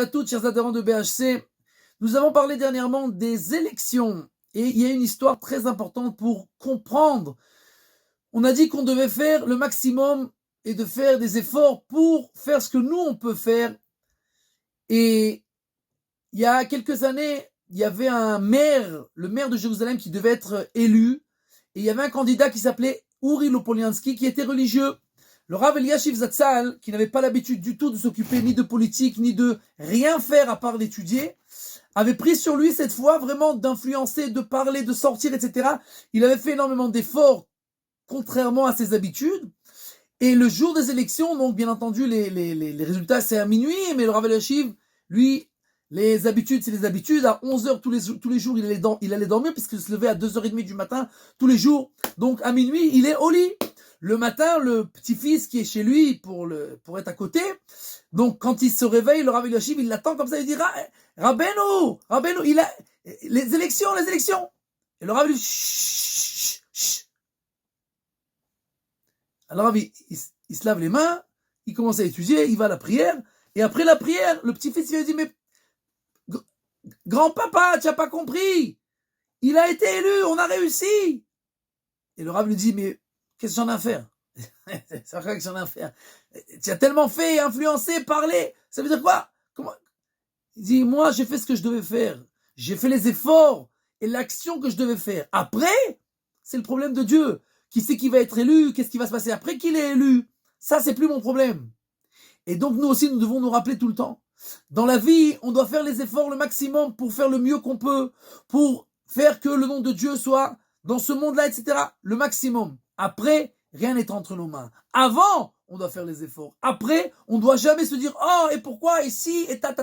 À toutes, chers adhérents de BHC, nous avons parlé dernièrement des élections et il y a une histoire très importante pour comprendre. On a dit qu'on devait faire le maximum et de faire des efforts pour faire ce que nous on peut faire. Et il y a quelques années, il y avait un maire, le maire de Jérusalem qui devait être élu, et il y avait un candidat qui s'appelait Uri Lopoliansky qui était religieux. Le Rav Eliashiv Zatzal, qui n'avait pas l'habitude du tout de s'occuper ni de politique, ni de rien faire à part l'étudier, avait pris sur lui cette fois vraiment d'influencer, de parler, de sortir, etc. Il avait fait énormément d'efforts, contrairement à ses habitudes. Et le jour des élections, donc bien entendu, les résultats, c'est à minuit, mais le Rav Eliashiv, lui, les habitudes, c'est les habitudes. À 11h tous les jours, il allait dormir, puisqu'il se levait à 2h30 du matin, tous les jours. Donc à minuit, il est au lit. Le matin, le petit-fils qui est chez lui pour être à côté, donc quand il se réveille, le Rav Eliashiv, il l'attend comme ça, il dit Rabbeinu, il a les élections. Et le Rav lui dit chut, chut. Alors Rav, il se lave les mains, il commence à étudier, il va à la prière, et après la prière, le petit-fils il lui dit mais grand-papa, tu n'as pas compris, il a été élu, on a réussi. Et le Rav lui dit mais qu'est-ce que j'en ai à faire? C'est vrai que j'en ai à faire. Tu as tellement fait, influencé, parlé. Ça veut dire quoi? Comment? Il dit, moi, j'ai fait ce que je devais faire. J'ai fait les efforts et l'action que je devais faire. Après, c'est le problème de Dieu. Qui c'est qui va être élu? Qu'est-ce qui va se passer après qu'il est élu? Ça, c'est plus mon problème. Et donc, nous aussi, nous devons nous rappeler tout le temps. Dans la vie, on doit faire les efforts le maximum pour faire le mieux qu'on peut, pour faire que le nom de Dieu soit dans ce monde-là, etc. Le maximum. Après, rien n'est entre nos mains. Avant, on doit faire les efforts. Après, on ne doit jamais se dire « Oh, et pourquoi, et si, et ta. »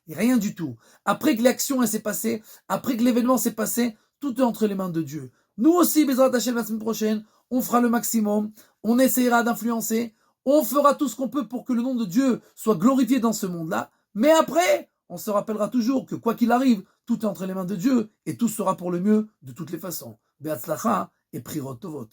Et rien du tout. Après que l'action s'est passée, après que l'événement s'est passé, tout est entre les mains de Dieu. Nous aussi, Bezrat Hashem, la semaine prochaine, on fera le maximum, on essaiera d'influencer, on fera tout ce qu'on peut pour que le nom de Dieu soit glorifié dans ce monde-là. Mais après, on se rappellera toujours que quoi qu'il arrive, tout est entre les mains de Dieu et tout sera pour le mieux de toutes les façons. Be'atzlacha et Prirot Tovot.